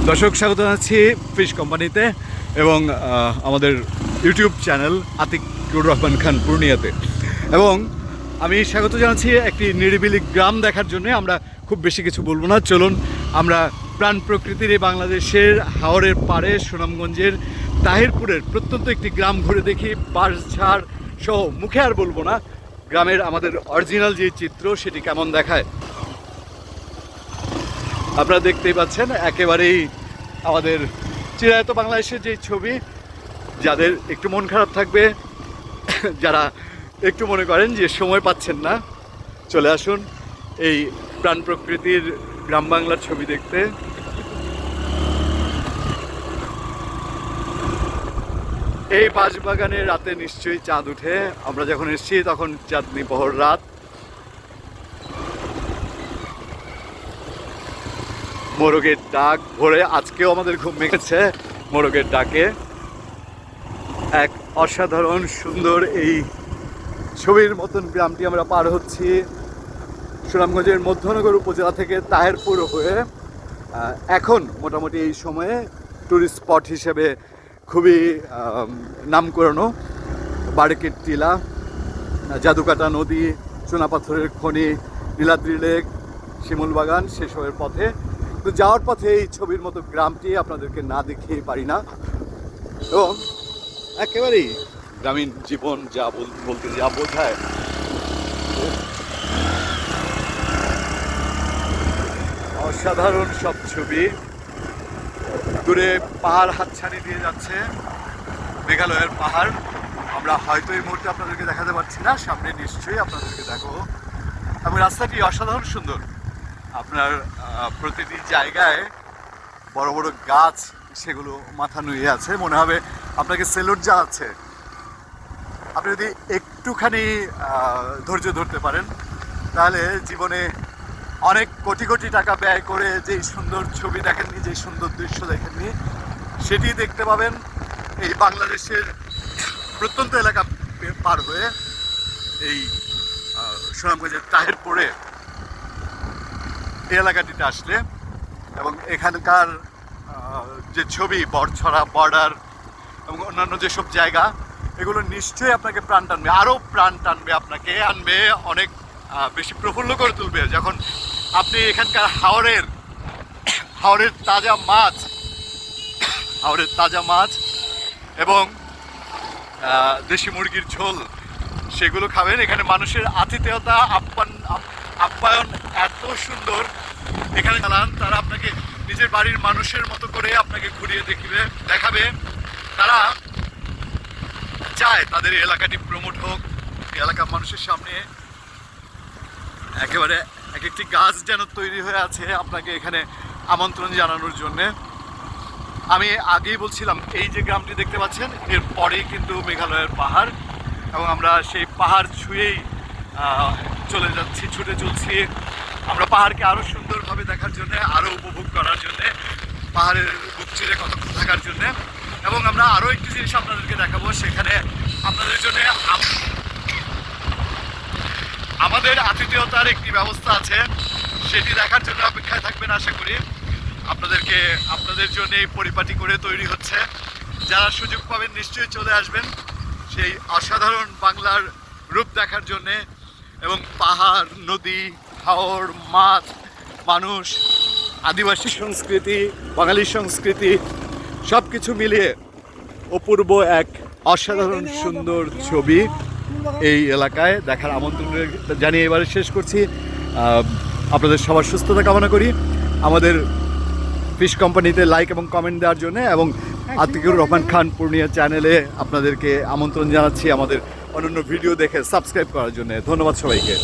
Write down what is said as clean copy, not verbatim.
দর্শক, স্বাগত জানাচ্ছি ফিশ কোম্পানিতে এবং আমাদের ইউটিউব চ্যানেল আতিকুর রহমান খান পূর্ণিয়াতে। এবং আমি স্বাগত জানাচ্ছি একটি নিরিবিলি গ্রাম দেখার জন্য। আমরা খুব বেশি কিছু বলবো না, চলুন আমরা প্রাণ প্রকৃতির এই বাংলাদেশের হাওরের পাড়ে সুনামগঞ্জের তাহিরপুরের প্রত্যন্ত একটি গ্রাম ঘুরে দেখি। বাঁশঝাড় সহ মুখে আর বলবো না, গ্রামের আমাদের অরিজিনাল যে চিত্র সেটি কেমন দেখায়। আপনারা দেখতেই পাচ্ছেন একেবারেই আমাদের চিরায়ত বাংলাদেশের যে ছবি। যাদের একটু মন খারাপ থাকবে, যারা একটু মনে করেন যে সময় পাচ্ছেন না, চলে আসুন এই প্রাণ প্রকৃতির গ্রাম বাংলার ছবি দেখতে। এই বাঁশবাগানে রাতে নিশ্চয়ই চাঁদ উঠে। আমরা যখন এসেছি তখন চাঁদনি পহর রাত। মোরগের ডাক ভোরে আজকেও আমাদের ঘুম ভেঙেছে মোরগের ডাকে। এক অসাধারণ সুন্দর এই ছবির মতন গ্রামটি আমরা পার হচ্ছি সুনামগঞ্জের মধ্যনগর উপজেলা থেকে তাহিরপুর হয়ে। এখন মোটামুটি এই সময়ে ট্যুরিস্ট স্পট হিসেবে খুবই নাম করানো বারেকের টিলা, জাদুকাটা নদী, চুনাপাথরের খনি, নীলাদ্রি লেক, শিমুল বাগান সেসবের পথে। তো যাওয়ার পথে এই ছবির মতো গ্রামটি আপনাদেরকে না দেখিয়ে পারি না। এবং একেবারেই গ্রামীণ জীবন যা বলতে যা বোঝায়, অসাধারণ সব ছবি। দূরে পাহাড় হাতছানি দিয়ে যাচ্ছে, মেঘালয়ের পাহাড়। আমরা হয়তো এই মুহূর্তে আপনাদেরকে দেখাতে পারছি না, সামনে নিশ্চয়ই আপনাদেরকে দেখো। এবং রাস্তাটি অসাধারণ সুন্দর। আপনার প্রতিটি জায়গায় বড় বড় গাছ, সেগুলো মাথা নুয়ে আছে, মনে হবে আপনাকে সেলুট জানাচ্ছে। আপনি যদি একটুখানি ধৈর্য ধরতে পারেন, তাহলে জীবনে অনেক কোটি কোটি টাকা ব্যয় করে যেই সুন্দর ছবি দেখেননি, যেই সুন্দর দৃশ্য দেখেননি, সেটি দেখতে পাবেন এই বাংলাদেশের প্রত্যন্ত এলাকা পার হয়ে এই সুনামগঞ্জের তাহিরপুরে এই এলাকাটিতে আসলে। এবং এখানকার যে ছবি, বড়ছড়া বর্ডার এবং অন্যান্য যেসব জায়গা, এগুলো নিশ্চয়ই আপনাকে প্রাণ টানবে, আরও প্রাণ টানবে, আপনাকে আনবে, অনেক বেশি প্রফুল্ল করে তুলবে যখন আপনি এখানকার হাওরের তাজা মাছ এবং দেশি মুরগির ঝোল সেগুলো খাবেন। এখানে মানুষের আতিথেয়তা, আপ্যায়ন এত সুন্দর। এখানে চালান, তারা আপনাকে নিজের বাড়ির মানুষের মতো করে আপনাকে ঘুরিয়ে দেখাবে। তারা চায় তাদের এলাকাটি প্রমোট হোক, এলাকার মানুষের সামনে। একেবারে এক একটি গাছ যেন তৈরি হয়ে আছে আপনাকে এখানে আমন্ত্রণ জানানোর জন্যে। আমি আগেই বলছিলাম, এই যে গ্রামটি দেখতে পাচ্ছেন, এর পরেই কিন্তু মেঘালয়ের পাহাড়। এবং আমরা সেই পাহাড় ছুঁয়েই চলে যাচ্ছি, ছুটে চলছি আমরা পাহাড়কে আরও সুন্দরভাবে দেখার জন্যে, আরও উপভোগ করার জন্যে, পাহাড়ের বুক চিরে কতক্ষণ থাকার জন্যে। এবং আমরা আরও একটি জিনিস আপনাদেরকে দেখাবো, সেখানে আপনাদের জন্য আমাদের আতিথেয়তার একটি ব্যবস্থা আছে, সেটি দেখার জন্য অপেক্ষায় থাকবেন আশা করি। আপনাদের জন্য এই পরিপাটি করে তৈরি হচ্ছে। যারা সুযোগ পাবেন নিশ্চয়ই চলে আসবেন সেই অসাধারণ বাংলার রূপ দেখার জন্যে। এবং পাহাড়, নদী, হাওর, মাছ, মানুষ, আদিবাসী সংস্কৃতি, বাঙালি সংস্কৃতি সব কিছু মিলিয়ে অপূর্ব এক অসাধারণ সুন্দর ছবি এই এলাকায় দেখার আমন্ত্রণ জানিয়ে এবারে শেষ করছি। আপনাদের সবার সুস্থতা কামনা করি। আমাদের ফিশ কোম্পানিতে লাইক এবং কমেন্ট দেওয়ার জন্য এবং আতিকুর রহমান খান পূর্ণিয়া চ্যানেলে আপনাদেরকে আমন্ত্রণ জানাচ্ছি আমাদের অন্যান্য ভিডিও দেখে সাবস্ক্রাইব করার জন্য। ধন্যবাদ সবাইকে।